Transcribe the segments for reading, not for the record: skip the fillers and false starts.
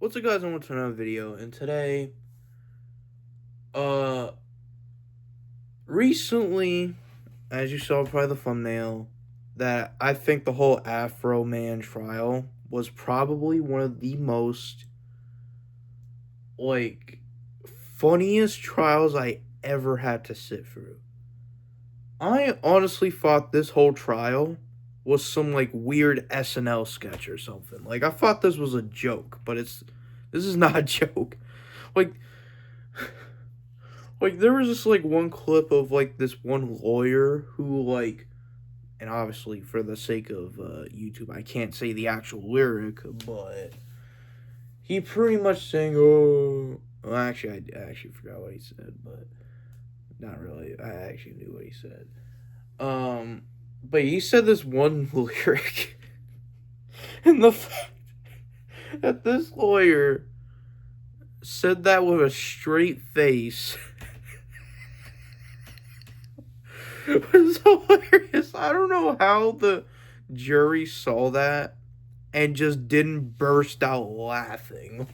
What's up, guys? I want to another video, and today, uh, recently, as you saw by the thumbnail, that I think the whole Afroman trial was probably one of the most, like, funniest trials I ever had to sit through. I honestly thought this whole trial was some, like, weird SNL sketch or something. Like, I thought this was a joke, but this is not a joke. Like, Like, there was just, like, one clip of, like, this one lawyer who, like, and obviously for the sake of YouTube, I can't say the actual lyric, but he pretty much saying, oh, well, actually, I actually forgot what he said, but not really. I actually knew what he said. But he said this one lyric, and the fact that this lawyer said that with a straight face was hilarious. I don't know how the jury saw that and just didn't burst out laughing.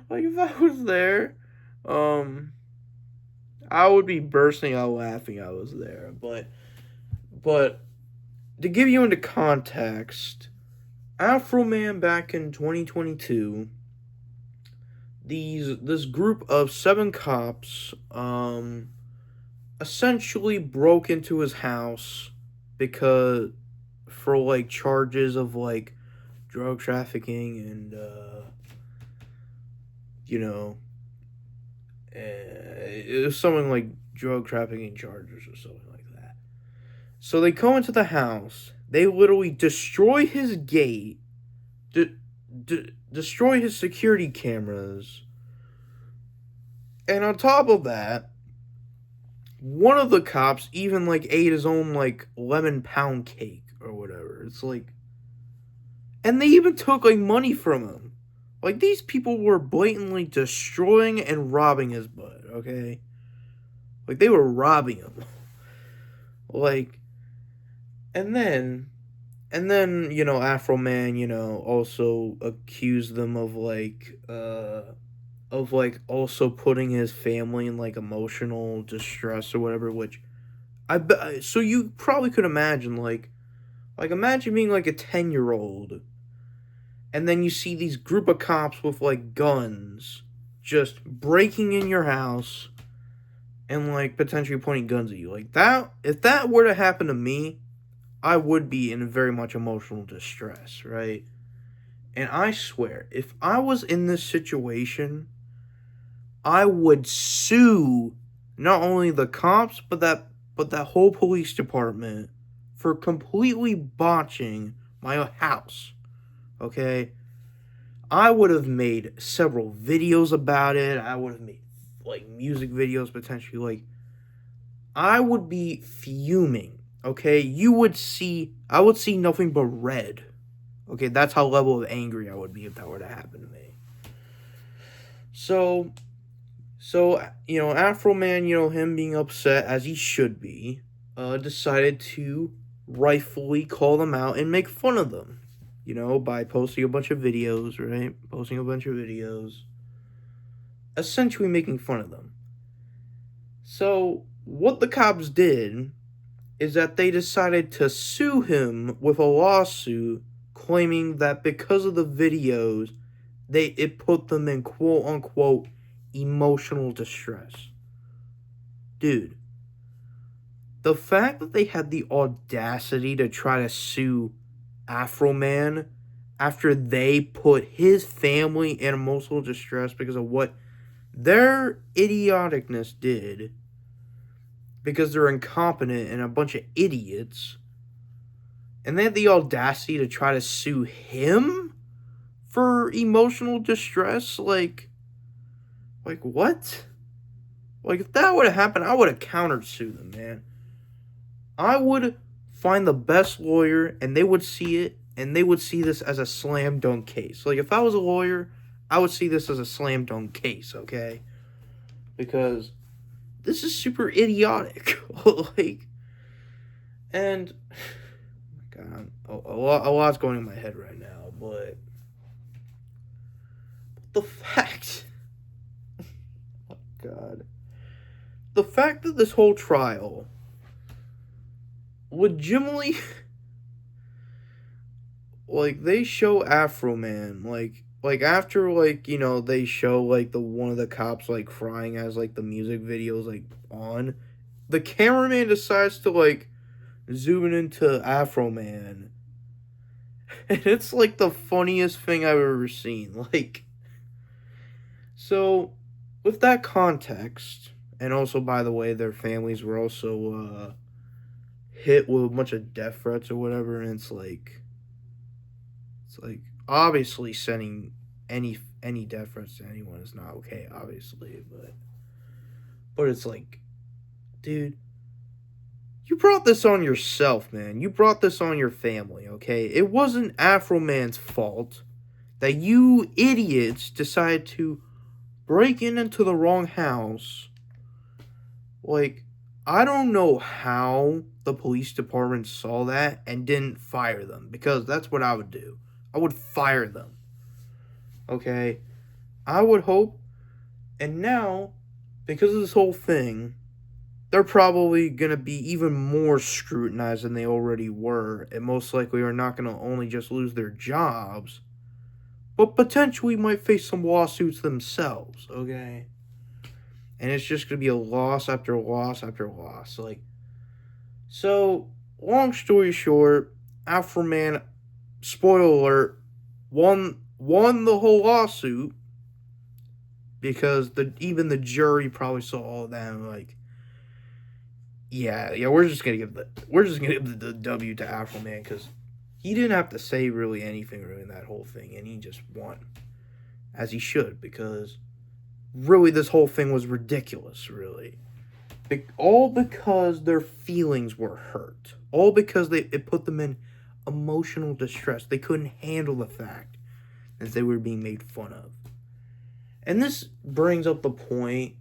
Like if I was there, um, I would be bursting out laughing. I was there, but to give you into context, Afroman back in 2022, this group of 7 cops essentially broke into his house because for like charges of like drug trafficking and it was something like drug trafficking charges or something like that. So they go into the house, they literally destroy his gate, destroy his security cameras, and on top of that, one of the cops even like ate his own like lemon pound cake or whatever. It's like, and they even took like money from him. Like, these people were blatantly destroying and robbing his butt, okay? Like, they were robbing him. Like, and then, Afroman, also accused them of like also putting his family in like emotional distress or whatever, which so you probably could imagine, like imagine being like a 10-year-old and then you see these group of cops with like guns just breaking in your house and like potentially pointing guns at you. Like, that, if that were to happen to me, I would be in very much emotional distress, right? And I swear, if I was in this situation, I would sue not only the cops but that whole police department for completely botching my house. Okay? I would have made several videos about it. I would have made like music videos potentially. Like, I would be fuming. Okay? I would see nothing but red. Okay, that's how level of angry I would be if that were to happen to me. So Afroman, him being upset as he should be, decided to rightfully call them out and make fun of them, by posting a bunch of videos, right? Posting a bunch of videos, essentially making fun of them. So, what the cops did is that they decided to sue him with a lawsuit claiming that because of the videos, it put them in quote unquote emotional distress. Dude, the fact that they had the audacity to try to sue Afroman after they put his family in emotional distress because of what their idioticness did, because they're incompetent and a bunch of idiots, and they had the audacity to try to sue him for emotional distress, like what? Like, if that would have happened, I would have countersued them, man. I would find the best lawyer, and they would see it, and they would see this as a slam dunk case. Like, if I was a lawyer, I would see this as a slam dunk case, okay? Because this is super idiotic. Like, and God, a lot's going in my head right now, but the fact, oh God, the fact that this whole trial legitimately, like, they show Afroman, like after, like, you know, they show, like, the one of the cops, like, crying as, like, the music video's, like, on, the cameraman decides to, like, zoom in into Afroman, and it's, like, the funniest thing I've ever seen, like, so, with that context, and also, by the way, their families were also, hit with a bunch of death threats or whatever, and it's like obviously sending any death threats to anyone is not okay, obviously, but it's like, dude, you brought this on yourself, man. You brought this on your family, okay? It wasn't Afroman's fault that you idiots decided to break into the wrong house. Like, I don't know how the police department saw that and didn't fire them, because that's what I would do. I would fire them. Okay? I would hope. And now, because of this whole thing, they're probably going to be even more scrutinized than they already were, and most likely are not going to only just lose their jobs, but potentially might face some lawsuits themselves, okay? And it's just going to be a loss after loss after loss. Like, so, long story short, Afroman, spoiler alert, won the whole lawsuit, because even the jury probably saw all of that and like, yeah, we're just gonna give the W to Afroman, because he didn't have to say really anything really in that whole thing, and he just won, as he should, because really this whole thing was ridiculous, really. All because their feelings were hurt. All because it put them in emotional distress. They couldn't handle the fact that they were being made fun of. And this brings up the point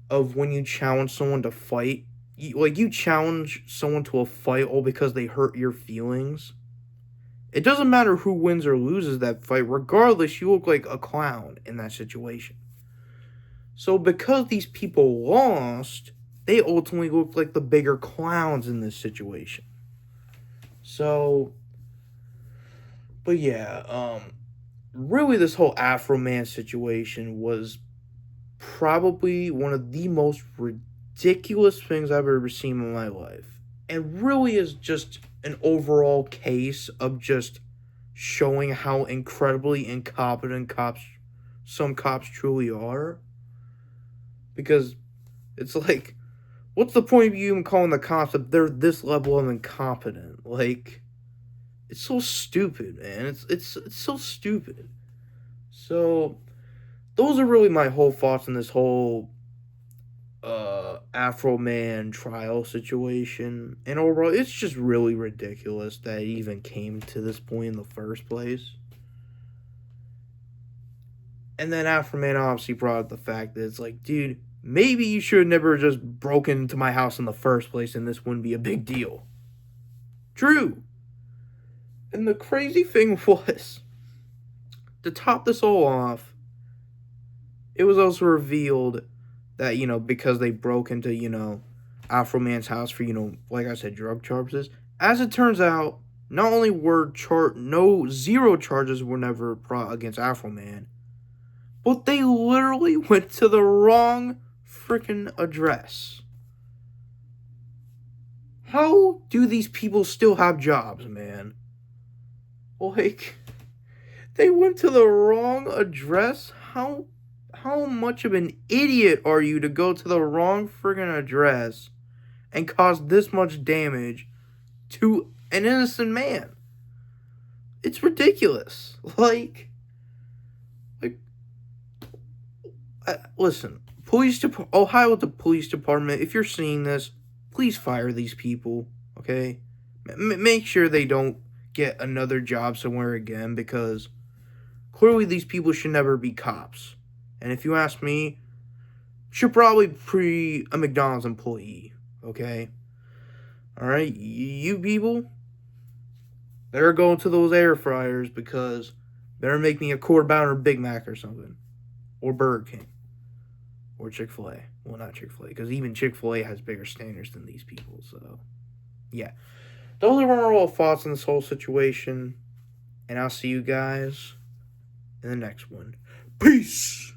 of when you challenge someone to fight. You challenge someone to a fight all because they hurt your feelings. It doesn't matter who wins or loses that fight. Regardless, you look like a clown in that situation. So because these people lost, they ultimately look like the bigger clowns in this situation. So, but yeah, really this whole Afroman situation was probably one of the most ridiculous things I've ever seen in my life. And really is just an overall case of just showing how incredibly incompetent some cops truly are. Because it's like, what's the point of you even calling the cops if they're this level of incompetent? Like, it's so stupid, man. It's so stupid. So, those are really my whole thoughts on this whole Afroman trial situation. And overall, it's just really ridiculous that it even came to this point in the first place. And then Afroman obviously brought up the fact that it's like, dude, maybe you should have never just broken into my house in the first place and this wouldn't be a big deal. True. And the crazy thing was, to top this all off, it was also revealed that, because they broke into, Afroman's house for, like I said, drug charges. As it turns out, not only were zero charges were never brought against Afroman, but they literally went to the wrong freaking address. How do these people still have jobs, man? Like, they went to the wrong address? How much of an idiot are you to go to the wrong friggin' address and cause this much damage to an innocent man? It's ridiculous. Listen, Ohio Police Department, if you're seeing this, please fire these people, okay? Make sure they don't get another job somewhere again, because clearly these people should never be cops. And if you ask me, should probably be a McDonald's employee, okay? Alright? You people, better go into those air fryers because better make me a quarter pounder Big Mac or something. Or Burger King. Or Chick-fil-A. Well, not Chick-fil-A, because even Chick-fil-A has bigger standards than these people, so. Yeah. Those are our thoughts on this whole situation. And I'll see you guys in the next one. Peace!